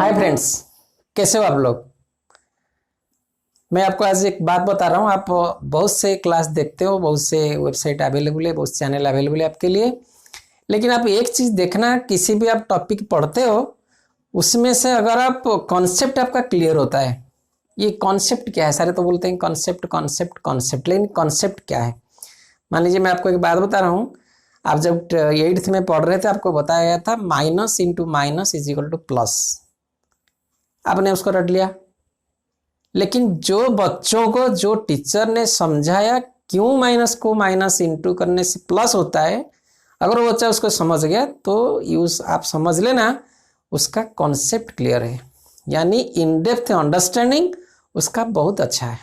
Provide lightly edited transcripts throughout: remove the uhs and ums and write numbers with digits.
Hi friends, कैसे हो आप लोग। मैं आपको आज एक बात बता रहा हूँ। आप बहुत से क्लास देखते हो, बहुत से वेबसाइट अवेलेबल है, बहुत से चैनल अवेलेबल है आपके लिए। लेकिन आप एक चीज़ देखना, किसी भी आप टॉपिक पढ़ते हो उसमें से अगर आप कॉन्सेप्ट आपका क्लियर होता है, ये कॉन्सेप्ट क्या है। सारे तो बोलते हैं कॉन्सेप्ट कॉन्सेप्ट कॉन्सेप्ट, लेकिन कॉन्सेप्ट क्या है। मान लीजिए मैं आपको एक बात बता रहा हूँ। आप जब 8th में पढ़ रहे थे, आपको बताया गया था minus into minus is equal two plus. आपने उसको रट लिया। लेकिन जो बच्चों को जो टीचर ने समझाया क्यों माइनस को माइनस इंटू करने से प्लस होता है, अगर वो बच्चा उसको समझ गया तो यूज आप समझ लेना उसका कॉन्सेप्ट क्लियर है, यानी इन डेप्थ अंडरस्टैंडिंग उसका बहुत अच्छा है।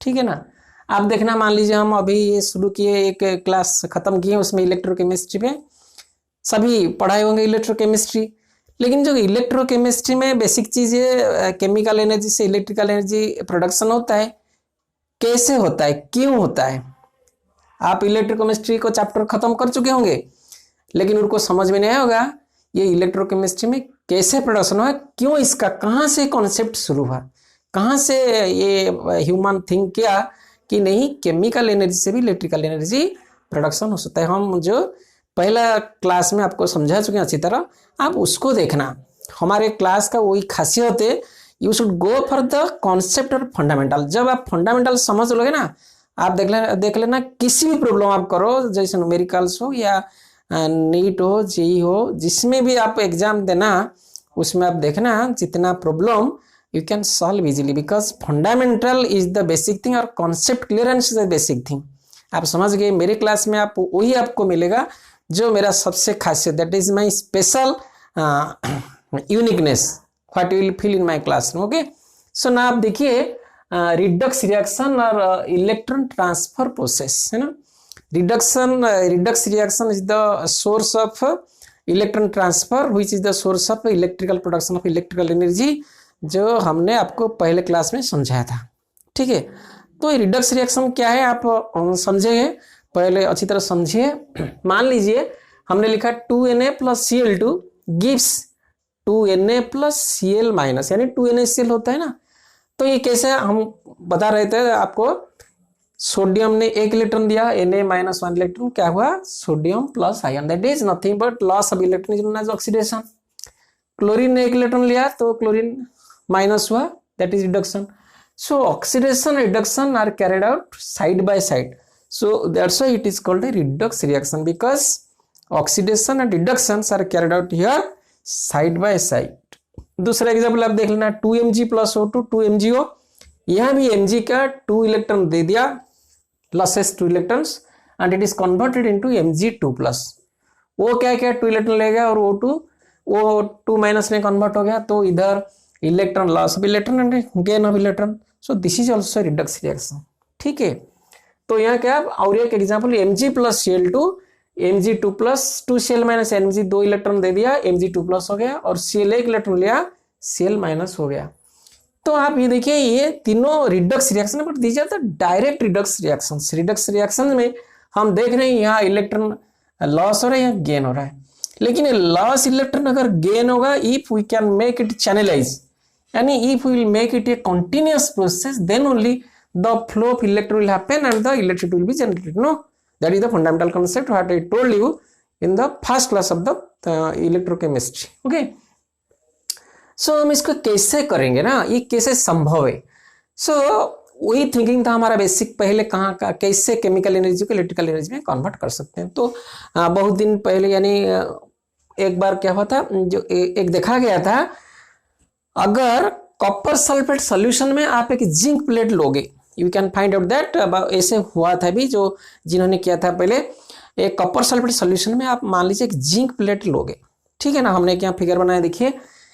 ठीक है ना। आप देखना, मान लीजिए हम अभी ये शुरू किए, एक क्लास खत्म किए, उसमें इलेक्ट्रोकेमिस्ट्री में सभी पढ़ाए होंगे इलेक्ट्रोकेमिस्ट्री। लेकिन जो इलेक्ट्रोकेमिस्ट्री में बेसिक चीज़ है, केमिकल एनर्जी से इलेक्ट्रिकल एनर्जी प्रोडक्शन होता है, कैसे होता है, क्यों होता है। आप इलेक्ट्रोकेमिस्ट्री को चैप्टर खत्म कर चुके होंगे, लेकिन उनको समझ में नहीं आया होगा ये इलेक्ट्रोकेमिस्ट्री में कैसे प्रोडक्शन हुआ, क्यों इसका, कहाँ से कॉन्सेप्ट शुरू हुआ, कहाँ से ये ह्यूमन थिंक किया कि नहीं केमिकल एनर्जी से भी इलेक्ट्रिकल एनर्जी प्रोडक्शन हो सकता है। हम जो पहला क्लास में आपको समझा चुके हैं अच्छी तरह, आप उसको देखना। हमारे क्लास का वही खासियत है, you should go for the concept और फंडामेंटल। जब आप फंडामेंटल समझ लोगे ना, आप देख लेना किसी भी प्रॉब्लम आप करो, जैसे न्यूमेरिकल्स हो या नीट हो, जेई हो, जिसमें भी आप एग्जाम देना, उसमें आप देखना जितना problem you can solve easily, because fundamental is the basic thing और concept clearance is the basic thing. आप समझ गए। मेरे क्लास में आप वही आपको मिलेगा जो मेरा सबसे खासियत, that is my special uniqueness, what you will feel in my classroom. Okay, so ना आप देखिए रिडक्स रिएक्शन और इलेक्ट्रॉन ट्रांसफर प्रोसेस है ना। Redox reaction is the source of electron transfer which is the source of electrical production of electrical energy, जो हमने आपको पहले क्लास में समझाया था। ठीक है, तो रिडक्स रिएक्शन क्या है आप समझेंगे, पहले अच्छी तरह समझिए। मान लीजिए हमने लिखा 2Na plus Cl2 gives 2Na plus Cl minus, यानी 2NaCl होता है ना। तो ये कैसे हम बता रहे थे आपको, सोडियम ने 1 इलेक्ट्रॉन दिया, Na माइनस 1 इलेक्ट्रॉन, क्या हुआ, sodium plus ion, that is nothing but loss of electron is known as oxidation. Chlorine ने 1 इलेक्ट्रॉन लिया तो क्लोरीन माइनस हुआ, that is reduction. So oxidation reduction are carried out side by side. So that's why it is called a redox reaction, because oxidation and reductions are carried out here side by side. दूसरा example आप देख लेना, 2Mg plus O2 2MgO, यहाँ भी Mg का 2 electron दे दिया, losses 2 electrons, and it is converted into Mg2 plus। वो क्या क्या 2 इलेक्ट्रॉन ले गया और O2 माइनस में कन्वर्ट हो गया, तो इधर electron loss of electron and gain of electron. So this is also redox reaction. ठीक है, तो यहाँ क्या, और एक example Mg plus Cl2 Mg2 plus 2Cl minus Mg 2 electron दे दिया, Mg2 प्लस हो गया, और Cl 1 इलेक्ट्रॉन लिया, Cl माइनस हो गया। तो आप ये देखिए ये तीनों रिडक्स रिएक्शन है, but these are the direct redox reaction. Redox reaction में हम देख रहे हैं यहाँ इलेक्ट्रॉन लॉस हो रहा है, यहाँ गेन हो रहा है। लेकिन लॉस इलेक्ट्रॉन अगर गेन होगा, if we can make it channelize, यानी if we will make it a continuous process, then only the flow of electron will happen and the electricity will be generated. No, that is the fundamental concept what I told you in the first class of the electrochemistry. Okay, so हम इसको कैसे करेंगे ना, ये कैसे संभव है। so वही थिंकिंग था हमारा बेसिक, पहले कहाँ का कैसे केमिकल एनर्जी को इलेक्ट्रिकल एनर्जी में कन्वर्ट कर सकते हैं। तो बहुत दिन पहले, यानी एक बार क्या हुआ था, जो एक देखा गया था, अगर कॉपर सल्फेट सॉल्यूशन में आप एक जिंक प्लेट लोगे, you can find out that, ऐसे हुआ था भी, जो जिन्होंने किया था पहले, एक कॉपर सल्फेट सॉल्यूशन में आप मान लीजिए एक जिंक प्लेट लोगे। ठीक है ना, हमने क्या फिगर बनाया, देखिए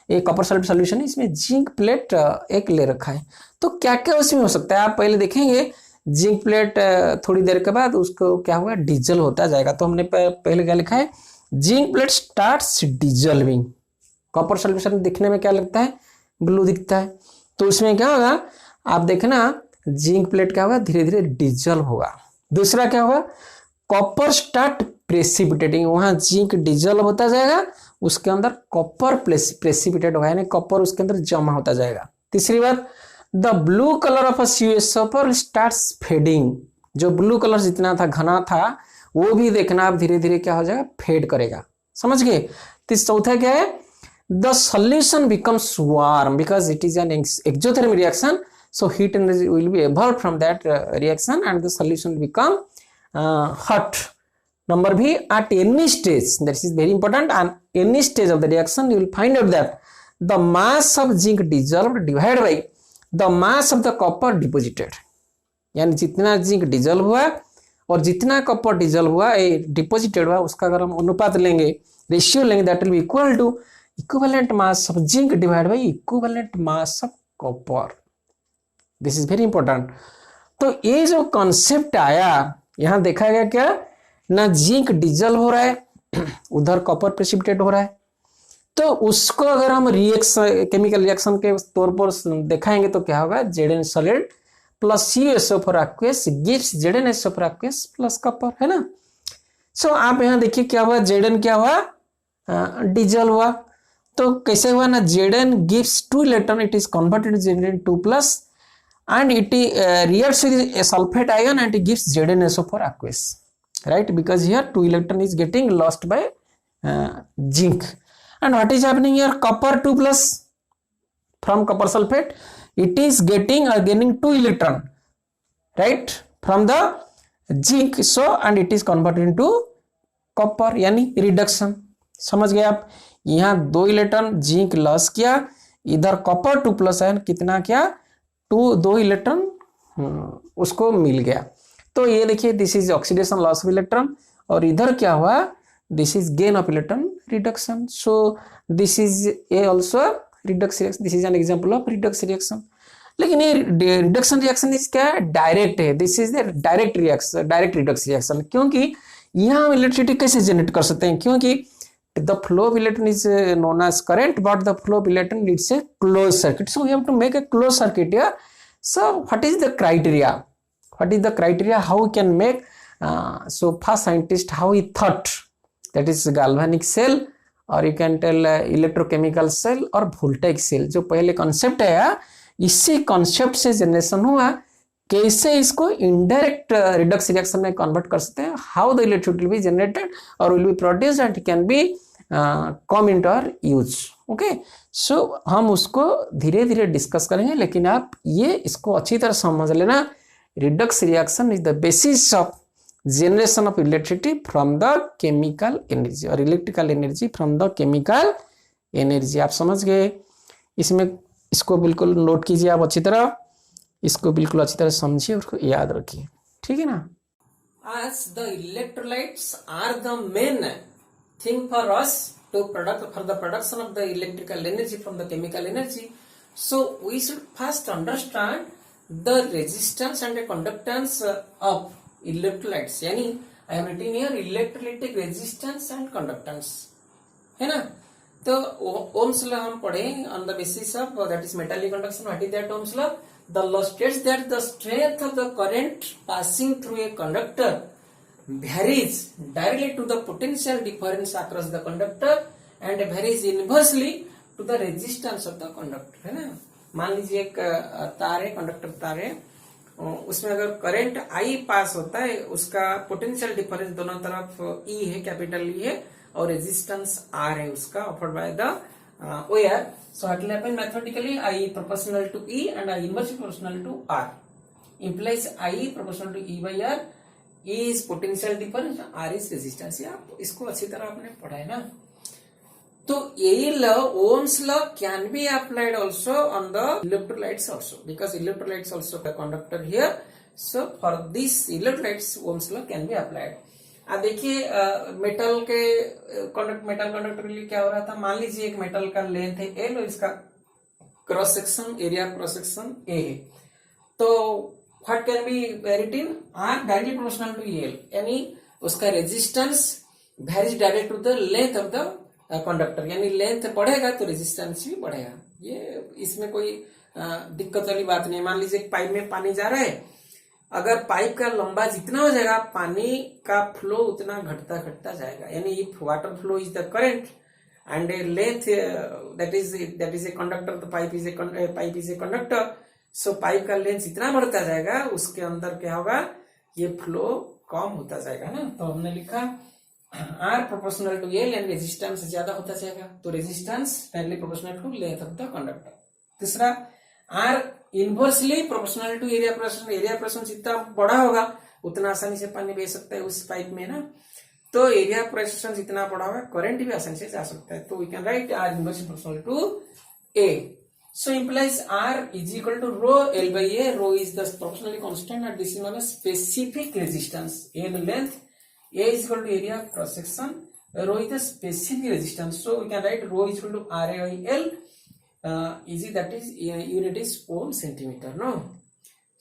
एक कॉपर सल्फेट सॉल्यूशन है, इसमें जिंक प्लेट एक ले रखा है। तो क्या क्या उसमें हो सकता है, आप पहले देखेंगे जिंक प्लेट थोड़ी देर के बाद उसको क्या हुआ, डीजल होता जाएगा। तो हमने पहले क्या लिखा है, zinc plate starts dissolving. Copper solution दिखने में क्या लगता है, ब्लू दिखता है, तो उसमें क्या होगा, आप देखना जिंक प्लेट क्या होगा, धीरे धीरे डिजल होगा। दूसरा क्या होगा, कॉपर स्टार्ट प्रेसिपिटेटिंग, वहां जिंक डिजोल्व होता जाएगा, उसके अंदर कॉपर प्रेसिपिटेट होगा, यानी कॉपर उसके अंदर जमा होता जाएगा। तीसरी बात, the blue colour of CuSO4 starts fading, जो ब्लू कलर जितना था घना था वो भी देखना आप धीरे धीरे क्या हो जाएगा, फेड करेगा। समझ गए। तो चौथा क्या है, the solution becomes warm because it is an exothermic reaction, so heat energy will be evolved from that reaction and the solution will become hot. Number B, at any stage, that is very important, and any stage of the reaction you will find out that the mass of zinc dissolved divided by the mass of the copper deposited, यानी जितना zinc dissolve हुआ और जितना copper dissolve हुआ deposited हुआ उसका अगर हम अनुपात लेंगे, रेशियो लेंगे, that will be equal to equivalent mass of zinc divide by equivalent mass of copper. This is very important. तो ये जो कॉन्सेप्ट आया, यहां देखा गया क्या, ना जिंक डिजोल्व हो रहा है उधर कॉपर प्रेसिपिटेट हो रहा है, तो उसको अगर हम रिएक्शन केमिकल रिएक्शन के तौर पर दिखाएंगे तो क्या होगा, Zn solid plus CuSO4 aqueous gives ZnSO4 aqueous plus copper, है ना। सो आप यहां देखिए क्या हुआ, Zn क्या हुआ, डिजोल्व हुआ। तो कैसे हुआ ना, Zn gives 2 electron, it is converted to Zn2 plus and it reacts with a sulfate ion and it gives ZnSO4 aqueous, right, because here 2 electron is getting lost by zinc. And what is happening here, copper 2 plus from copper sulfate, it is getting or gaining 2 electron, right, from the zinc, so and it is converted into copper, यानी reduction. समझ गए आप, यहाँ 2 electron zinc loss किया, इधर copper 2 plus ion कितना क्या, 2 electron उसको मिल गया। तो ये देखिए this is oxidation loss of electron, और इधर क्या हुआ, this is gain of electron reduction. So this is a also redox reaction, this is an example of Redux reaction. लेकिन ये रिडक्शन रिएक्शन इज क्या है, डायरेक्ट है, this is the direct reaction, direct redox reaction. क्योंकि यहाँ हम electricity कैसे generate कर सकते हैं, क्योंकि the flow of electron is known as current, but the flow of electron needs a closed circuit, so we have to make a closed circuit here. So what is the criteria, what is the criteria, how we can make so first scientist how he thought, that is galvanic cell or you can tell electrochemical cell or voltaic cell, जो पहले concept है इसी concept से generation हुआ, कैसे इसको indirect redox reaction में convert कर सकते हैं, how the electricity will be generated और will be produced and can be come into our use. Okay, so हम उसको धीरे धीरे डिस्कस करेंगे, लेकिन आप ये इसको अच्छी तरह समझ लेना, redox reaction is the basis of generation of electricity from the chemical energy और electrical energy from the chemical energy. आप समझ गए, इसमें इसको बिल्कुल नोट कीजिए आप अच्छी तरह, इसको बिल्कुल अच्छी तरह समझिए और उसको याद रखिए, ठीक है ना। As the electrolytes are the main thing for us to for the production of the electrical energy from the chemical energy, so we should first understand the resistance and the conductance of electrolytes, यानी I am writing here electrolytic resistance and conductance, है ना। तो Ohm's law हम पढ़े on the basis of that is metallic conduction. What is that Ohm's law? The law states that the strength of the current passing through a conductor varies directly to the potential difference across the conductor and varies inversely to the resistance of the conductor, है ना। मान लीजिए एक तार है, conductor तार है, उसमें अगर करंट I पास होता है, उसका पोटेंशियल डिफरेंस दोनों तरफ E है, कैपिटल E है, और रेजिस्टेंस R है उसका, offered by the where, so it will happen mathematically I proportional to E and I inversely proportional to R implies I proportional to E by R, E is potential difference, R is resistance। आप इसको अच्छी तरह आपने पढ़ा है ना। तो यही law, Ohm's law can be applied also on the electrolytes also, because electrolytes also the conductor here, so for this electrolytes Ohm's law can be applied। अब देखिए मेटल के मेटल कंडक्टर के लिए क्या हो रहा था, मान लीजिए एक मेटल का लेंथ है L और इसका cross section area cross section A है, तो what can be written, R directly proportional to L, यानी उसका resistance varies direct to the length of the conductor, यानी लेंथ बढ़ेगा तो रेजिस्टेंस भी बढ़ेगा। ये इसमें कोई दिक्कत वाली बात नहीं। मान लीजिए पाइप में पानी जा रहा है, अगर पाइप का लंबा जितना हो जाएगा पानी का फ्लो उतना घटता घटता जाएगा, यानी if water flow is the current and a length that is a conductor, the pipe is a conductor, so pipe का लेंथ जितना बढ़ता जाएगा उसके अंदर क्या होगा, ये फ्लो कम होता जाएगा ना। तो हमने लिखा R proportional to L and resistance ज्यादा होता जाएगा, तो resistance directly proportional to length of the conductor. तीसरा R inversely proportional to area pressure, area pressure जितना बड़ा होगा उतना आसानी से पानी बह सकता है उस पाइप में ना, तो एरिया प्रेशर जितना बड़ा होगा करंट भी आसानी से जा सकता है। तो we can write R inverse proportional to A, so implies R is equal to rho L by A, rho is the proportionally constant and this is known as specific resistance, A the length, A is equal to area of cross section, rho is the specific resistance, so we can write rho is equal to RA by L, easy, that is unit is ohm centimeter, no।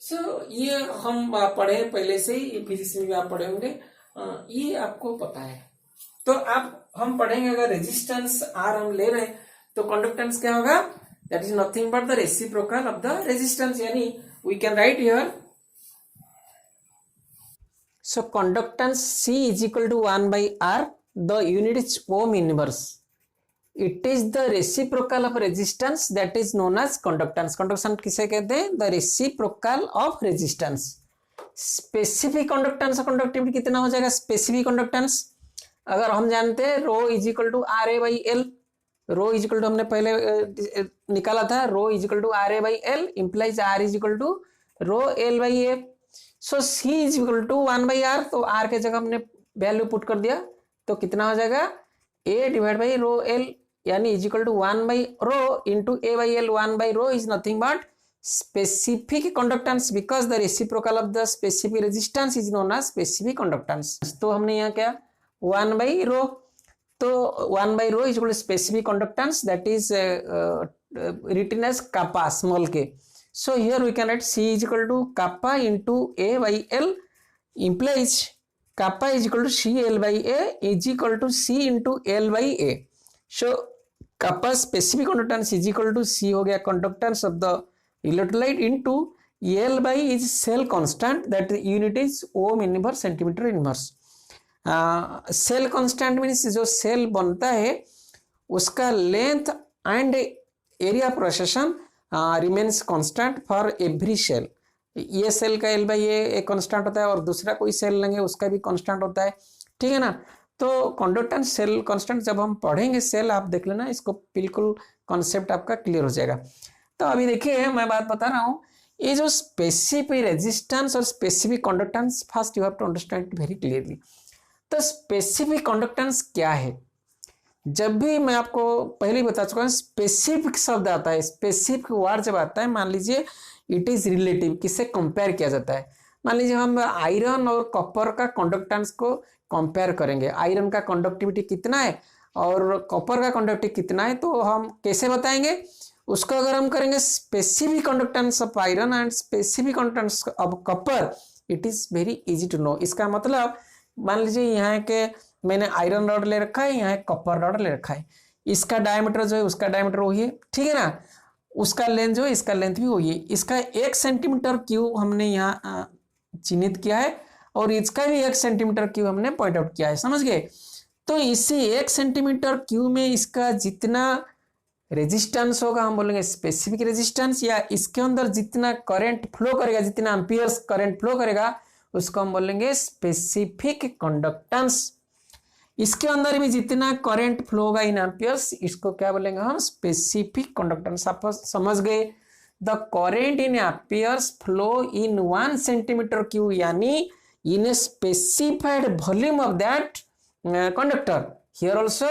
so ये हम पढ़े पहले से ही, physics में भी आप पढ़े होंगे, ये आपको पता है। तो आप हम पढ़ेंगे अगर रेजिस्टेंस R हम ले रहे हैं तो कंडक्टेंस क्या होगा, that is nothing but the reciprocal of the resistance, यानी we can write here, so conductance C is equal to 1 by R, the unit is ohm inverse, it is the reciprocal of resistance that is known as conductance. Conduction किसे कहते हैं, the reciprocal of resistance. Specific conductance और conductivity कितना हो जाएगा, specific conductance अगर हम जानते हैं rho is equal to R A by L, rho is equal to हमने पहले निकाला था, rho is equal to R A by L implies R is equal to rho L by A, so C is equal to 1 by R, तो R के जगह हमने value put कर दिया तो कितना हो जाएगा, A divide by rho L, यानी is equal to 1 by rho into A by L, 1 by rho is nothing but specific conductance because the reciprocal of the specific resistance is known as specific conductance। तो हमने यहाँ क्या 1 by rho, तो 1 by rho is equal to specific conductance that is written as kappa small k, so here we can write C is equal to kappa into A by L implies kappa is equal to C L by A is equal to C into L by A, so kappa specific conductance is equal to C हो गया conductance of the electrolyte into L by is cell constant, that unit is ohm inverse centimeter inverse। Cell constant means जो cell बनता है उसका length and area proportion remains constant for every cell, ये cell का L by A constant होता है और दूसरा कोई सेल लेंगे उसका भी कांस्टेंट होता है, ठीक है ना। तो कंडक्टेंस सेल कांस्टेंट जब हम पढ़ेंगे सेल, आप देख लेना, इसको बिल्कुल कॉन्सेप्ट आपका क्लियर हो जाएगा। तो अभी देखिए मैं बात बता रहा हूँ, ये जो स्पेसिफिक रेजिस्टेंस और specific conductance, first you have to understand very clearly. तो स्पेसिफिक कंडक्टेंस क्या है, जब भी मैं आपको पहले ही बता चुका हूँ, स्पेसिफिक शब्द आता है, स्पेसिफिक वर्ड जब आता है, मान लीजिए इट इज रिलेटिव, किससे कंपेयर किया जाता है। मान लीजिए हम आयरन और कॉपर का कंडक्टेंस को कंपेयर करेंगे, आयरन का कंडक्टिविटी कितना है और कॉपर का कंडक्टिविटी कितना है, तो हम कैसे बताएंगे उसको। अगर हम करेंगे specific conductance of iron and specific conductance of copper, it is very easy to know. इसका मतलब मान लीजिए यहाँ के मैंने आयरन रॉड ले रखा है, यहाँ कॉपर रॉड ले रखा है, इसका डायमीटर जो है उसका डायमीटर वही है, ठीक है ना, उसका लेंथ जो है इसका लेंथ भी वही है, इसका 1 सेंटीमीटर क्यूब हमने यहाँ चिन्हित किया है और इसका भी 1 सेंटीमीटर क्यूब हमने पॉइंट आउट किया है, समझ गए। तो इसी 1 सेंटीमीटर क्यूब में इसका जितना रेजिस्टेंस होगा हम बोलेंगे स्पेसिफिक रेजिस्टेंस, या इसके अंदर जितना करंट फ्लो करेगा, जितना एम्पियर्स करंट फ्लो करेगा उसको हम बोलेंगे स्पेसिफिक कंडक्टेंस। इसके अंदर भी जितना करंट फ्लो होगा इन एम्पियर्स, इसको क्या बोलेंगे हम, स्पेसिफिक कंडक्टेंस। आप समझ गए, the current in amperes flow in 1 centimetre cube, यानी in a specified volume of that conductor. Here also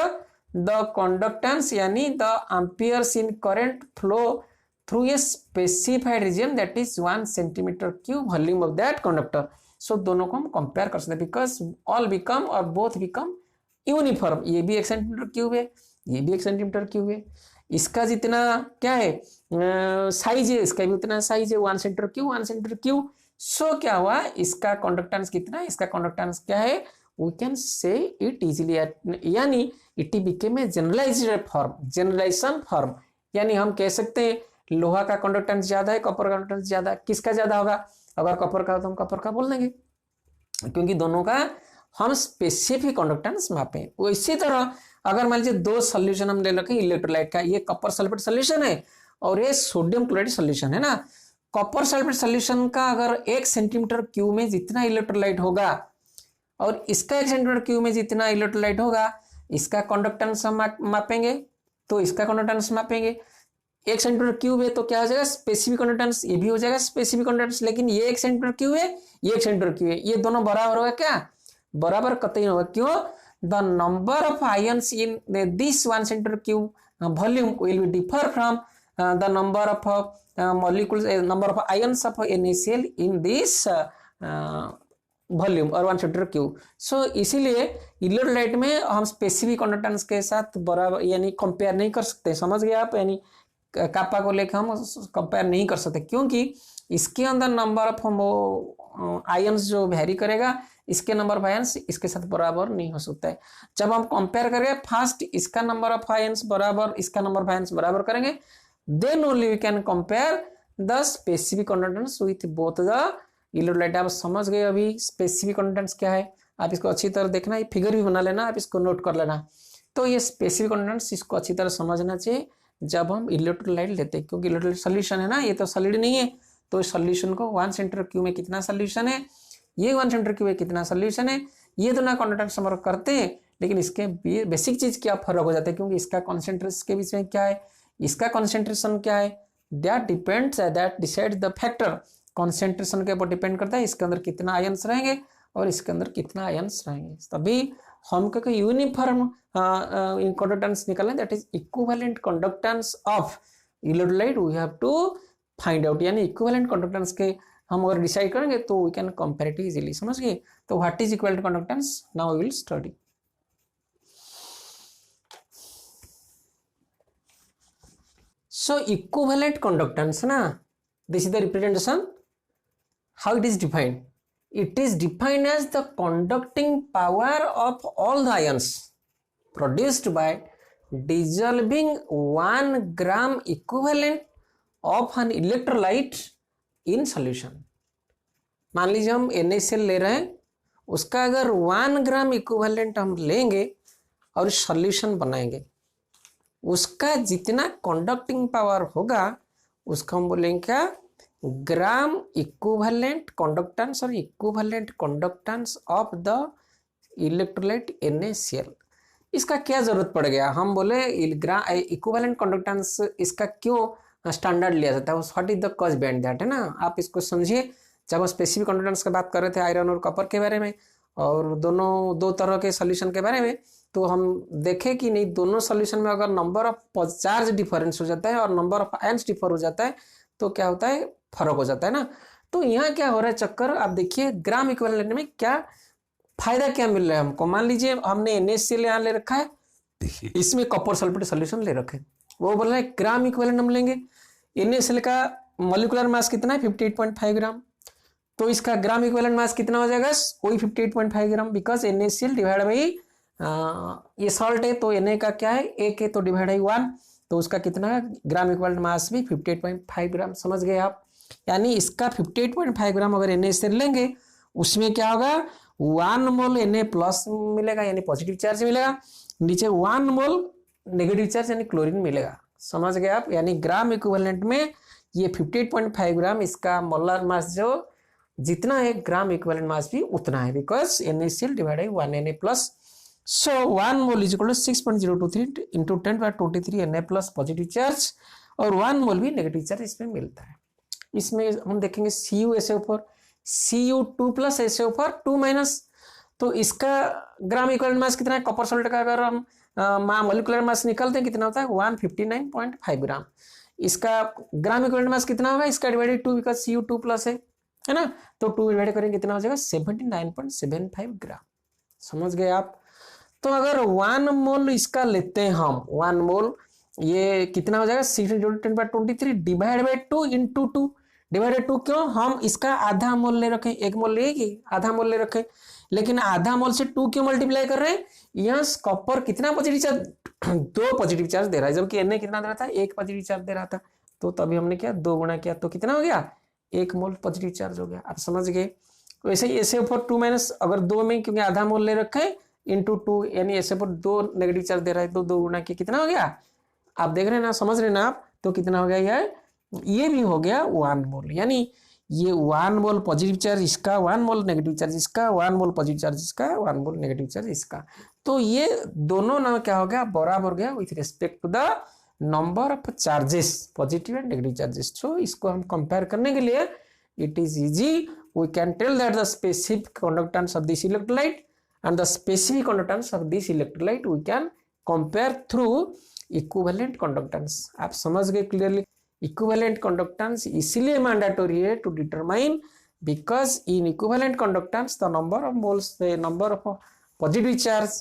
the conductance यानी the amperes in current flow through a specified region, that is 1 centimetre cube volume of that conductor. So दोनों को हम compare कर सकते हैं, because all become और both become uniform. ये भी 1 सेंटीमीटर क्यूब है, ये भी 1 सेंटीमीटर क्यूब है, इसका जितना क्या है साइज है, इसका भी उतना साइज है, 1 सेंटीमीटर क्यूब 1 सेंटीमीटर क्यूब। सो क्या हुआ, इसका कंडक्टेंस कितना है, इसका कंडक्टेंस क्या है, we can say it easily, यानी it became a generalised form, generalisation form. यानी हम कह सकते हैं लोहा का कंडक्टेंस ज्यादा है, कॉपर का कंडक्टेंस ज्यादा, किसका ज्यादा होगा, अगर कॉपर का हो तो हम कॉपर का बोल देंगे, क्योंकि दोनों का हम स्पेसिफिक कंडक्टेंस मापे। वो इसी तरह अगर मान लीजिए दो सोल्यूशन हम ले रखे इलेक्ट्रोलाइट का, ये कॉपर सल्फेट सोल्यूशन है और ये सोडियम क्लोराइड सोल्यूशन है ना। कॉपर सल्फेट सोल्यूशन का अगर 1 सेंटीमीटर क्यूब में जितना इलेक्ट्रोलाइट होगा और इसका 1 सेंटीमीटर क्यूब में जितना इलेक्ट्रोलाइट होगा, इसका कंडक्टेंस हम मापेंगे तो इसका कंडक्टेंस मापेंगे। 1 सेंटीमीटर क्यूब है तो क्या हो जाएगा स्पेसिफिक कंडक्टेंस, ये भी हो जाएगा स्पेसिफिक कंडक्टेंस। लेकिन ये 1 सेंटीमीटर क्यूब है, ये 1 सेंटीमीटर क्यूब है, ये दोनों बराबर होगा क्या? बराबर कतई होगा। क्यों? The number of ions in this 1 centimetre cube volume will be differ from the number of molecules, number of ions of NaCl in this volume और 1 सेंटीमीटर क्यूब। सो इसीलिए इलेक्ट्रोलाइट में हम स्पेसिफिक कंडक्टेंस के साथ बराबर यानी कंपेयर नहीं कर सकते, समझ गए आप? यानी कापा को लेकर हम कंपेयर नहीं कर सकते, क्योंकि इसके अंदर नंबर ऑफ आयंस जो वेरी करेगा, इसके नंबर ऑफ आयंस इसके साथ बराबर नहीं हो सकता है। जब हम कंपेयर करेंगे फर्स्ट इसका नंबर ऑफ आयंस बराबर इसका नंबर ऑफ आयंस बराबर करेंगे, then only we can compare the specific conductance with both the electrolyte. आप समझ गए अभी स्पेसिफिक कंडक्टेंस क्या है? आप इसको अच्छी तरह देखना, ये फिगर भी बना लेना, आप इसको नोट कर लेना। तो ये स्पेसिफिक कंडक्टेंस इसको अच्छी तरह समझना चाहिए जब हम इलेक्ट्रोलाइट लेते हैं, क्योंकि इलेक्ट्रोलाइट सोल्यूशन है ना, ये तो सॉलिड नहीं है। तो इस सोल्यूशन को 1 सेंटीमीटर क्यूब में कितना सोल्यूशन है, ये 1 सेंटीमीटर क्यूब में कितना सोल्यूशन है, ये दोनों कंडक्टेंस हम करते हैं। लेकिन इसके बेसिक चीज क्या फर्क हो जाता है, क्योंकि इसका कॉन्सेंट्रेशन के बीच में क्या है, इसका कॉन्सेंट्रेशन क्या है, that depends that decide the factor. Concentration के ऊपर डिपेंड करता है इसके अंदर कितना आयंस रहेंगे और इसके अंदर कितना आयंस रहेंगे। तभी हम को यूनिफॉर्म कंडक्टेंस निकालना, that is equivalent conductance of electrolyte we have to find out. यानी इक्विवेलेंट कंडक्टेंस के हम अगर डिसाइड करेंगे तो we can compare it easily, समझ गए? तो what is equivalent conductance, now we will study. So equivalent conductance ना, this is the representation how it is defined. It is defined as the conducting power of all the ions produced by dissolving 1 gram equivalent of an electrolyte in solution. मान लीजिए हम NaCl ले रहे हैं, उसका अगर 1 gram equivalent हम लेंगे और सॉल्यूशन बनाएंगे, उसका जितना कंडक्टिंग पावर होगा उसका हम बोलेंगे क्या? ग्राम इक्विवेलेंट कंडक्टेंस और equivalent conductance of the electrolyte NaCl। इसका क्या जरूरत पड़ गया? हम बोले इक्विवेलेंट कंडक्टेंस इसका क्यों स्टैंडर्ड लिया जाता है, what is the cause behind that, है ना? आप इसको समझिए। जब हम स्पेसिफिक कंडक्टेंस की बात कर रहे थे आयरन और कॉपर के बारे में और दोनों दो तरह के सोल्यूशन के बारे में, तो हम देखें कि नहीं दोनों सोल्यूशन में अगर नंबर ऑफ चार्ज डिफरेंस हो जाता है और नंबर ऑफ आयंस डिफर हो जाता है तो क्या होता है, फर्क हो जाता है ना। तो यहाँ क्या हो रहा है चक्कर, आप देखिए ग्राम इक्विवेलेंट में क्या फायदा क्या मिल रहा है हमको। मान लीजिए हमने NaCl यहाँ ले रखा है, इसमें कॉपर सल्फेट सोल्यूशन ले रखे, वो बोल रहा है ग्राम इक्विवेलेंट हम लेंगे। NaCl का मॉलिक्यूलर मास कितना है 58.5 ग्राम, तो इसका ग्राम इक्विवेलेंट मास कितना हो जाएगा, वही 58.5 ग्राम, बिकॉज NaCl डिवाइड बाई ये सॉल्ट है तो Na का क्या है 1 है तो डिवाइड बाई 1, तो उसका कितना है ग्राम इक्विवेलेंट मास भी 58.5 ग्राम, समझ गए आप? यानी इसका 58.5 ग्राम अगर NaCl लेंगे उसमें क्या होगा 1 मोल Na प्लस मिलेगा यानी पॉजिटिव चार्ज मिलेगा, नीचे 1 मोल नेगेटिव चार्ज यानी क्लोरीन मिलेगा, समझ गए आप? यानी ग्राम इक्विवेलेंट में ये 58.5 ग्राम इसका मोलर मास जो जितना है ग्राम इक्विवेलेंट मास भी उतना है, because NaCl divide by 1 Na plus. So 1 mole is equal to 6.023 into 10⁻23 Na plus positive charge और 1 मोल भी नेगेटिव चार्ज इसमें मिलता है। इसमें हम देखेंगे Cu ऐसे ऊपर, Cu2 प्लस ऐसे ऊपर 2 माइनस, तो इसका ग्राम इक्विवेलेंट मास कितना है कॉपर सॉल्ट का, अगर हम मॉलिक्यूलर मास निकालते हैं कितना होता है 159.5 ग्राम। इसका ग्राम इक्विवेलेंट मास कितना होगा, इसका डिवाइडेड 2 बिकॉज Cu2 प्लस है ना, तो 2 डिवाइड करेंगे कितना हो जाएगा 79.75 ग्राम, समझ गए आप? तो अगर 1 मोल इसका लेते हैं हम 1 मोल, ये कितना हो जाएगा 6×10⁻23 डिवाइड बाई 2 इंटू 2 डिवाइडेड 2, क्यों हम इसका आधा मोल ले रखे, 1 मोल लेगी आधा मोल ले रखे, लेकिन आधा मोल से 2 क्यों मल्टीप्लाई कर रहे हैं, यहाँ कॉपर कितना पॉजिटिव चार्ज 2 पॉजिटिव चार्ज दे रहा है, जबकि Na कितना दे रहा था 1 पॉजिटिव चार्ज दे रहा था, तो तभी हमने क्या 2 गुणा किया तो कितना हो गया 1 मोल पॉजिटिव चार्ज हो गया, आप समझ गए। वैसे ही SaO4 2- अगर 2 में क्योंकि आधा मोल ले रखे इंटू 2 यानी SaO4 2 नेगेटिव चार्ज दे रहा है तो 2 गुना के कितना हो गया, आप देख रहे हैं ना, समझ रहे हैं ना आप, तो कितना हो गया ये भी हो गया 1 मोल, यानी ये 1 मोल पॉजिटिव चार्ज इसका, 1 मोल नेगेटिव चार्ज इसका, 1 मोल पॉजिटिव चार्ज इसका, 1 मोल नेगेटिव चार्ज इसका। तो ये दोनों ना क्या हो गया, बराबर हो गया with respect to the number of charges, positive and negative charges. तो इसको हम कंपेयर करने के लिए it is easy, we can tell that the specific conductance of this electrolyte and the specific conductance of this electrolyte we can compare through equivalent conductance। आप समझ गए clearly. equivalent conductance इसलिए मैंडेटोरी है to determine, because in equivalent conductance the number of moles, the number of positive charge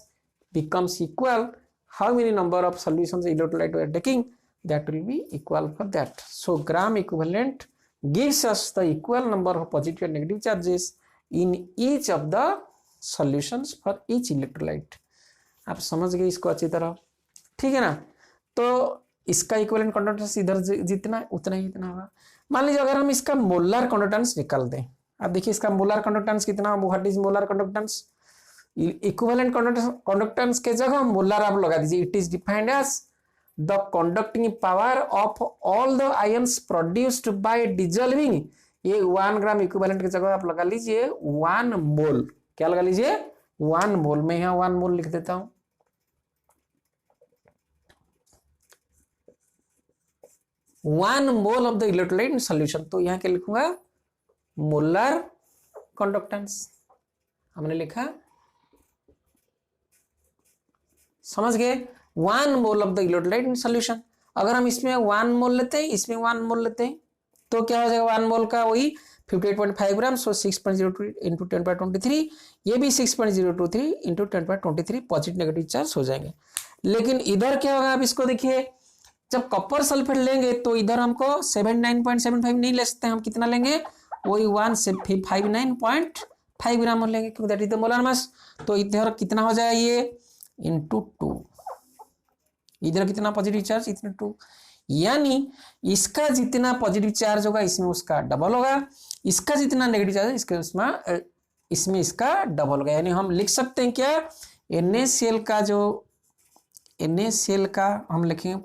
becomes equal, how many number of solutions electrolyte we are taking, that will be equal for that। So gram equivalent gives us the equal number of positive and negative charges in each of the solutions for each electrolyte। आप समझ गए इसको अच्छी तरह, ठीक है ना। तो इसका इक्विवेलेंट कंडक्टेंस इधर जितना उतना ही इतना होगा। मान लीजिए अगर हम इसका मोलर कंडक्टेंस निकाल दें, अब देखिए इसका मोलर कंडक्टेंस कितना, what is molar conductance, equivalent conductance के जगह मोलर आप लगा दीजिए। It is defined as the conducting power of all the ions produced by dissolving, ये 1 ग्राम इक्विवेलेंट की जगह आप लगा लीजिए 1 मोल, क्या लगा लीजिए 1 मोल, में यहां 1 मोल लिख देता हूं। 1 mole of the electrolyte in solution, तो यहां क्या लिखूंगा, मोलर कंडक्टेंस हमने लिखा, समझ गए। 1 mole of the electrolyte in solution, अगर हम इसमें 1 मोल लेते हैं, इसमें 1 मोल लेते हैं, तो क्या हो जाएगा 1 मोल का वही 58.5 ग्राम, सो 6.02 इंटू 10/23, ये भी 6.023 इंटू 10/23 पॉजिटिव नेगेटिव चार्ज हो जाएंगे। लेकिन इधर क्या होगा, आप इसको देखिए, जब कॉपर सल्फेट लेंगे तो इधर हमको 79.75 नहीं ले सकते, हम कितना लेंगे, वही 159.5 ग्राम लेंगे, क्योंकि that is the molar mass. तो इधर कितना हो जाएगा, ये इंटू 2, इधर कितना पॉजिटिव चार्ज, इतना 2, यानी इसका जितना पॉजिटिव चार्ज होगा इसमें उसका डबल होगा, इसका जितना नेगेटिव चार्ज है इसके इसमें इसका डबल होगा। यानी हम लिख सकते हैं क्या, NaCl का जो NaCl का हम लिखेंगे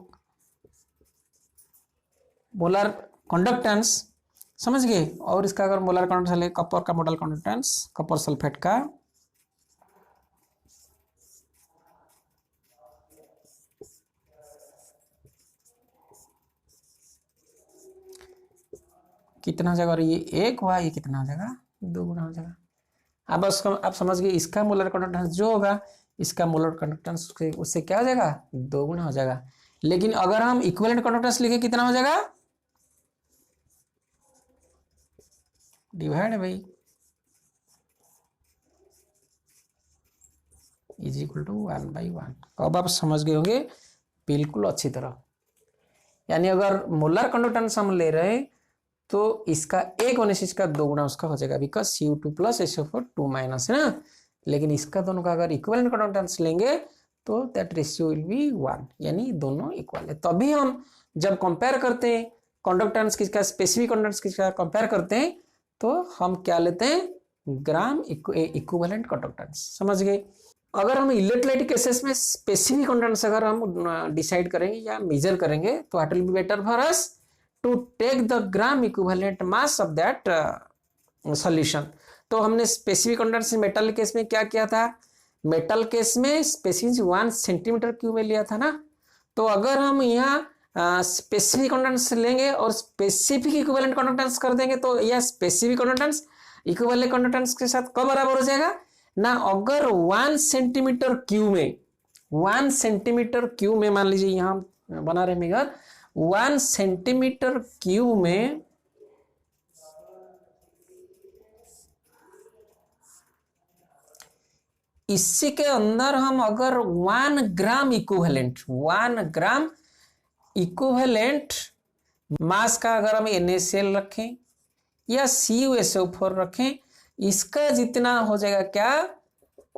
मोलर कंडक्टेंस, समझ गए। और इसका अगर मोलर कंडक्टेंस है कॉपर का मोलर कंडक्टेंस, कॉपर सल्फेट का कितना हो जाएगा, और ये 1 हुआ, ये कितना हो जाएगा, 2 गुना हो जाएगा। अब आप समझ गए, इसका मोलर कंडक्टेंस जो होगा इसका मोलर कंडक्टेंस उससे क्या हो जाएगा, 2 गुना हो जाएगा। लेकिन अगर हम इक्विवेलेंट कंडक्टेंस लिखे कितना हो जाएगा, divide by is equal to 1/1। अब आप समझ गए होंगे बिल्कुल अच्छी तरह। यानी अगर मोलर कंडक्टेंस हम ले रहे हैं तो इसका 1 होने से इसका 2 गुना उसका हो जाएगा, बिकॉज Cu2 प्लस SO4 2- है ना। लेकिन इसका दोनों का अगर इक्विवेलेंट कंडक्टेंस लेंगे तो दैट रेशियो विल बी 1, यानी दोनों इक्वल है। तभी हम जब कंपेयर करते हैं कंडक्टेंस किसका, स्पेसिफिक कंडक्टेंस किसका कंपेयर करते हैं, तो हम क्या लेते हैं, ग्राम इक्विवेलेंट कंडक्टेंस, समझ गए। अगर हम इलेक्ट्रोलाइट केसेस में स्पेसिफिक कंडक्टेंस अगर हम डिसाइड करेंगे या मेजर करेंगे तो it will be better for us to take the gram equivalent mass of that solution. तो हमने स्पेसिफिक कंडक्टेंस मेटल केस में क्या किया था, मेटल केस में स्पेसिफिक 1 सेंटीमीटर क्यूब में लिया था ना। तो अगर हम यहाँ स्पेसिफिक कंडक्टेंस लेंगे और स्पेसिफिक इक्विवेलेंट कंडक्टेंस कर देंगे तो यह स्पेसिफिक कंडक्टेंस इक्विवेलेंट कंडक्टेंस के साथ कब बराबर हो जाएगा ना। अगर 1 सेंटीमीटर क्यूब में 1 सेंटीमीटर क्यूब में मान लीजिए यहाँ बना रहे मेगर 1 सेंटीमीटर क्यूब में इसी के अंदर हम अगर 1 ग्राम इक्विवेलेंट मास का अगर हम NaCl रखें या CuSO4 रखें, इसका जितना हो जाएगा क्या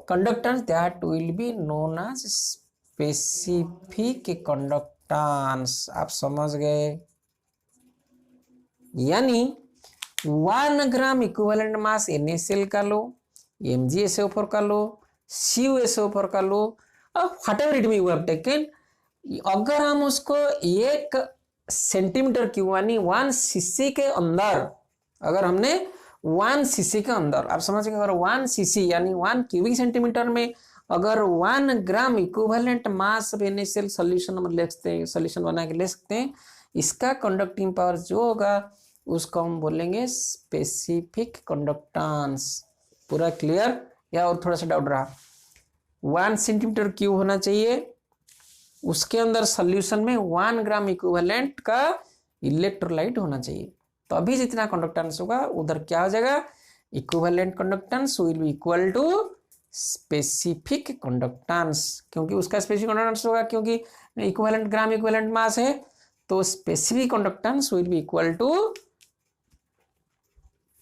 conductance, that will be known as specific conductance. आप समझ गए। यानी 1 ग्राम इक्विवेलेंट मास NaCl का लो, MgSO4 का लो, CuSO4 का लो, whatever it may you have taken, अगर हम उसको 1 सेंटीमीटर क्यूब यानी 1 सीसी के अंदर, अगर हमने 1 सीसी के अंदर, आप समझ गए, अगर 1 सीसी यानी 1 क्यूबिक सेंटीमीटर में अगर 1 ग्राम equivalent mass of NaCl solution हम ले सकते हैं, सोल्यूशन बना के ले सकते हैं, इसका कंडक्टिंग पावर जो होगा उसको हम बोलेंगे स्पेसिफिक कंडक्टेंस। पूरा क्लियर या और थोड़ा सा डाउट रहा? 1 सेंटीमीटर क्यूब होना चाहिए, उसके अंदर सोल्यूशन में 1 ग्राम इक्विवेलेंट का इलेक्ट्रोलाइट होना चाहिए, तो अभी जितना कंडक्टेंस होगा उधर क्या हो जाएगा, equivalent conductance will be equal to specific conductance, क्योंकि उसका स्पेसिफिक कंडक्टेंस होगा, क्योंकि इक्विवेलेंट ग्राम इक्विवेलेंट मास है, तो specific conductance will be equal to,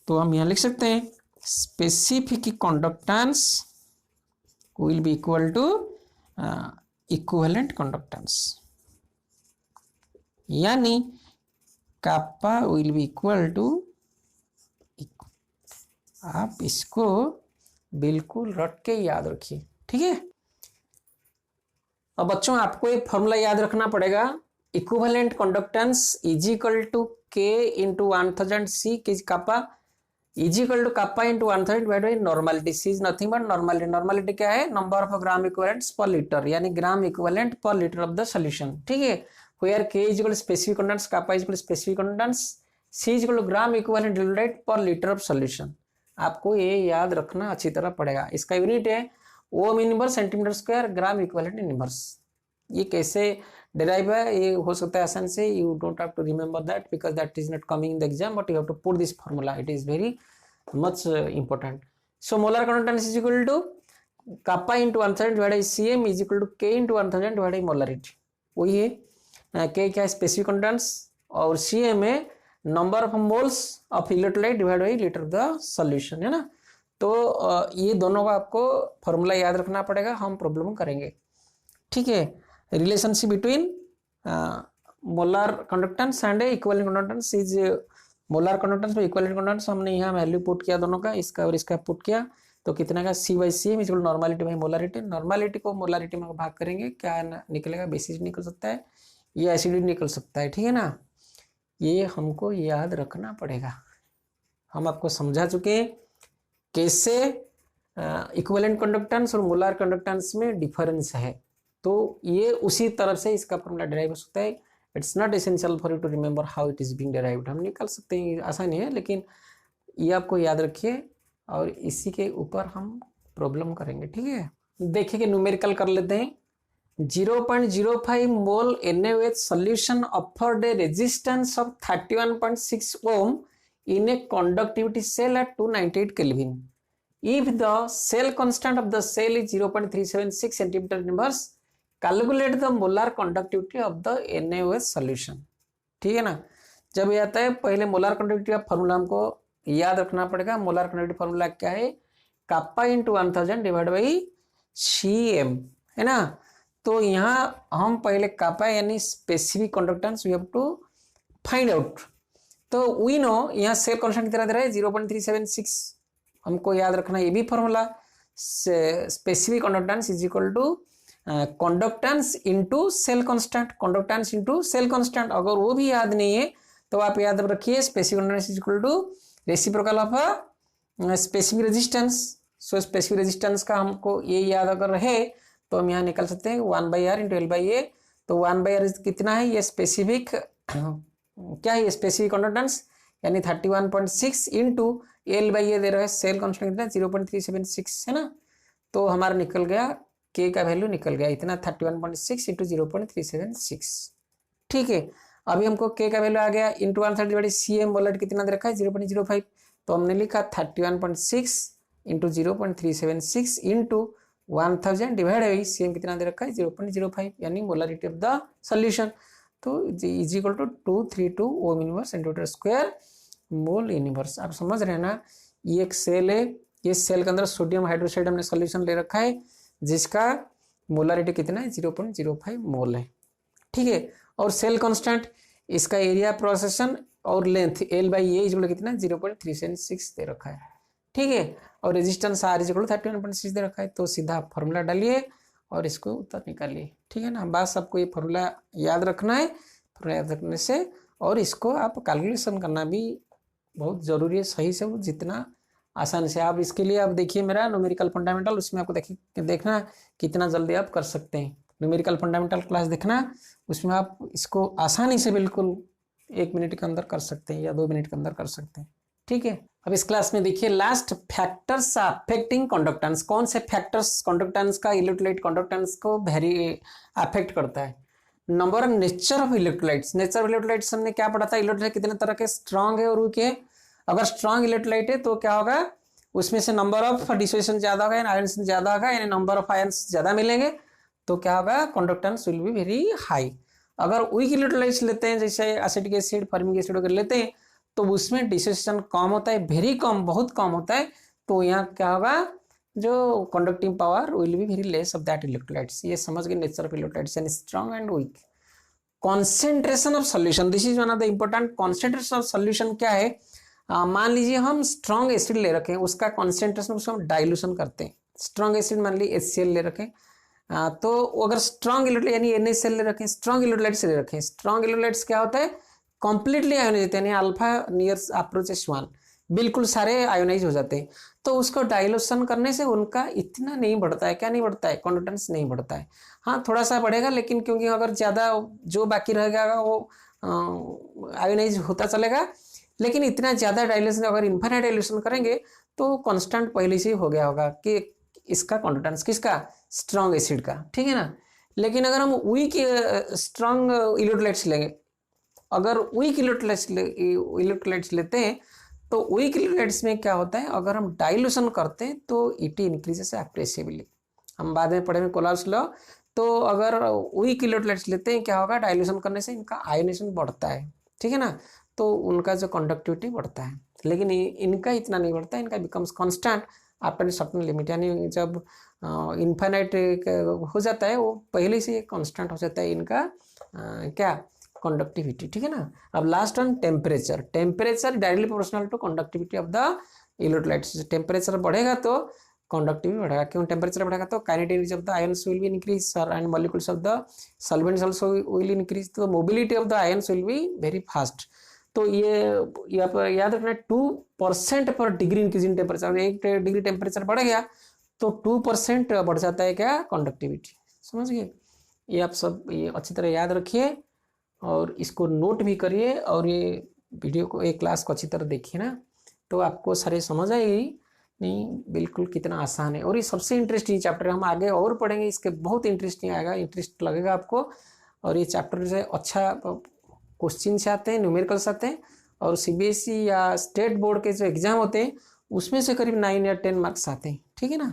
तो हम यहां लिख सकते हैं specific conductance will be equal to equivalent conductance, यानी kappa will be equal to, आप इसको बिल्कुल रट के याद रखिए, ठीक है। अब बच्चों आपको एक फॉर्मूला याद रखना पड़ेगा, equivalent conductance is equal to K into 1000 C के kappa is equal to kappa into 1000 divide by normality, C is nothing but normality. Normality क्या है, number of gram equivalents per litre, यानी gram equivalent per litre of the solution, ठीक है। Where K is equal to specific conductance, kappa is equal to specific conductance, C is equal to gram equivalent electrolyte per litre of solution. आपको ये याद रखना अच्छी तरह पड़ेगा। इसका यूनिट है ओम inverse centimetre square gram equivalent inverse. ये कैसे डिराइव है, ये हो सकता है आसान से, you don't have to remember that because that is not coming in the exam, but you have to put this formula, it is very much important. So molar conductance is equal to kappa into 1000 divided by Cm is equal to K into 1000 divided by molarity. वही है, K क्या है specific conductance और Cm है number of moles of electrolyte divide by litre of the solution, है ना। तो ये दोनों का आपको फॉर्मूला याद रखना पड़ेगा, हम प्रॉब्लम करेंगे, ठीक है। Relationship between molar conductance and equivalent conductance is, molar conductance में इक्विवेलेंट कंडक्टेंस हमने यहाँ वैल्यू पुट किया दोनों का, इसका और इसका पुट किया, तो कितना का C by C M equal normality by molarity. Normality को मोलारिटी में भाग करेंगे, क्या निकलेगा, बेसिस निकल सकता है या एसिडिटी निकल सकता है, ठीक है ना। ये हमको याद रखना पड़ेगा। हम आपको समझा चुके हैं कैसे इक्विवेलेंट कंडक्टेंस और मोलर कंडक्टेंस में डिफरेंस है, तो ये उसी तरह से इसका फॉर्मूला डिराइव हो सकता है। It's not essential for you to remember how it is being derived, हम निकाल सकते हैं, आसान है, लेकिन ये आपको याद रखिए और इसी के ऊपर हम प्रॉब्लम करेंगे, ठीक है। देखिए कि न्यूमेरिकल कर लेते हैं। 0.05 मोल NaOH solution offered a resistance of 31.6 ohm in a conductivity cell at 298 Kelvin. If the cell constant of the cell is 0.376 centimeter inverse, calculate the molar conductivity of the NaOH solution, ठीक है ना। जब ये आता है पहले molar conductivity का formula हमको याद रखना पड़ेगा। मोलर कंडक्टिविटी फॉर्मूला क्या है, kappa into 1000 divide by Cm, है ना। तो यहाँ हम पहले कापा यानी specific conductance we have to find out, तो वी नो यहाँ सेल कांस्टेंट कितना दे रहा है 0.376, हमको याद रखना ये भी formula, specific conductance is equal to conductance into cell constant, conductance into cell constant. अगर वो भी याद नहीं है तो आप याद रखिए specific conductance is equal to reciprocal of specific resistance. So specific resistance का हमको ये याद अगर रहे तो हम यहाँ निकल सकते हैं 1/r इंटू L/A। तो 1/r कितना है, ये स्पेसिफिक क्या है, ये स्पेसिफिक कंडक्टेंस यानी 31.6 इंटू L/A दे रहा है, सेल कांस्टेंट कितना 0.376, है ना। तो हमारा निकल गया K का वैल्यू निकल गया इतना 31.6 इंटू 0.376, ठीक है। अभी हमको K का वैल्यू आ गया इंटू 130 डिवाइडेड Cm मोलर कितना दे रखा है 0.05, तो हमने लिखा 31.6 into 0.376 into 1000 divide by Cm कितना दे रखा है 0.05, यानी मोलरिटी ऑफ द सॉल्यूशन। तो is equal to 232 ohm inverse centimetre square mole inverse. आप समझ रहे हैं ना, ये एक सेल है, ये सेल के अंदर सोडियम हाइड्रोक्साइड हमने सॉल्यूशन ले रखा है जिसका मोलारिटी कितना है 0.05 मोल है, ठीक है। और सेल कांस्टेंट इसका एरिया प्रोसेशन और लेंथ L/A इक्वल कितना 0.376 दे रखा है, ठीक है। और रेजिस्टेंस R इक्वल 31.6 दे रखा है। तो सीधा फॉर्मूला डालिए और इसको उत्तर निकालिए, ठीक है ना। बस आपको ये फॉर्मूला याद रखना है। फॉर्मूला याद रखने से और इसको आप कैलकुलेशन करना भी बहुत ज़रूरी है सही से, जितना आसान से आप इसके लिए आप देखिए मेरा न्यूमेरिकल फंडामेंटल, उसमें आपको देखना कितना जल्दी आप कर सकते हैं। न्यूमेरिकल फंडामेंटल क्लास देखना, उसमें आप इसको आसानी से बिल्कुल 1 मिनट के अंदर कर सकते हैं या 2 मिनट के अंदर कर सकते हैं, ठीक है। अब इस क्लास में देखिए लास्ट फैक्टर्स अफेक्टिंग कंडक्टेंस। कौन से फैक्टर्स कंडक्टेंस का इलेक्ट्रोलाइट कंडक्टेंस को वेरी अफेक्ट करता है। Number of nature of electrolytes. Nature of electrolytes हमने क्या पढ़ा था, इलेक्ट्रोलाइट कितने तरह के स्ट्रांग है और वीक है। अगर स्ट्रांग इलेक्ट्रोलाइट है तो क्या होगा, उसमें से नंबर ऑफ डिसोसिएशन ज्यादा होगा, आयंस ज्यादा होगा, यानी नंबर ऑफ आयंस ज्यादा मिलेंगे, तो क्या होगा, conductance will be very high. अगर वीक इलेक्ट्रोलाइट्स लेते हैं जैसे एसिटिक एसिड, फॉर्मिक एसिड वगैरह लेते हैं, तो उसमें डिसोसिएशन कम होता है, वेरी कम, बहुत कम होता है। तो यहाँ क्या होगा, जो conducting power will be very less of that electrolytes. ये समझ गए नेचर ऑफ इलेक्ट्रोलाइट्स, यानी strong and weak. Concentration of solution, this is one of the important. Concentration of solution क्या है, मान लीजिए हम स्ट्रॉन्ग एसिड ले रखे हैं, उसका कॉन्सेंट्रेशन उसको हम डाइल्यूशन करते हैं। स्ट्रॉन्ग एसिड मान लीजिए HCl ले रखें, तो अगर स्ट्रॉन्ग इलेक्ट्रोलाइट यानी NaCl ले रखें, स्ट्रॉन्ग इलेक्ट्रोलाइट्स ले रखें। स्ट्रॉन्ग इलेक्ट्रोलाइट्स क्या होता है, कंप्लीटली आयोनाइज होते हैं, यानी अल्फा नियर अप्रोचेस 1, बिल्कुल सारे आयोनाइज हो जाते हैं। तो उसको डाइल्यूशन करने से उनका इतना नहीं बढ़ता है, क्या नहीं बढ़ता है, कंडक्टेंस नहीं बढ़ता है। हाँ थोड़ा सा बढ़ेगा, लेकिन क्योंकि अगर ज़्यादा जो बाकी रहेगा वो आयोनाइज होता चलेगा, लेकिन इतना ज़्यादा डाइल्यूशन, अगर इन्फाइनाइट डाइल्यूशन करेंगे तो कांस्टेंट पहले से ही हो गया होगा कि इसका कंडक्टेंस किसका, स्ट्रॉन्ग एसिड का, ठीक है ना। लेकिन अगर हम वीक स्ट्रॉन्ग इलेक्ट्रोलाइट्स लेंगे, अगर वीक इलेक्ट्रोलाइट्स लेते हैं, तो वीक इलेक्ट्रोलाइट्स में क्या होता है, अगर हम डाइल्यूशन करते हैं तो इट इंक्रीजेस एप्रेसिबली। हम बाद में पढ़ेंगे कोलार्स लॉ। तो अगर वीक इलेक्ट्रोलाइट्स लेते हैं क्या होगा, डाइल्यूशन करने से इनका आयोनेशन बढ़ता है, ठीक है ना, तो उनका जो कंडक्टिविटी बढ़ता है। लेकिन इनका इतना नहीं बढ़ता है, इनका becomes constant after certain limit, यानी जब इन्फाइनाइट हो जाता है वो पहले से कांस्टेंट हो जाता है इनका क्या, कंडक्टिविटी, ठीक है ना। अब last one temperature. Temperature directly proportional to conductivity of the electrolytes. Temperature बढ़ेगा तो कंडक्टिविटी बढ़ेगा। क्यों टेम्परेचर बढ़ेगा, तो kinetic energy of the ions will be increase and molecules of the solvents also will increase, तो mobility of the ions will be very fast. तो ये आप याद रखना 2% per degree increase in temperature. 1 degree temperature बढ़ गया तो 2% बढ़ जाता है क्या, कंडक्टिविटी। समझ गए, ये आप सब ये अच्छी तरह याद रखिए और इसको नोट भी करिए, और ये वीडियो को, एक क्लास को अच्छी तरह देखिए ना, तो आपको सारे समझ आएगी। नहीं बिल्कुल कितना आसान है, और ये सबसे इंटरेस्टिंग चैप्टर है। हम आगे और पढ़ेंगे, इसके बहुत इंटरेस्टिंग आएगा, इंटरेस्ट लगेगा आपको। और ये चैप्टर से अच्छा क्वेश्चन से आते हैं, न्यूमेरिकल्स आते हैं, और CBSE या स्टेट बोर्ड के जो एग्जाम होते हैं उसमें से करीब 9 या 10 मार्क्स आते हैं, ठीक है ना।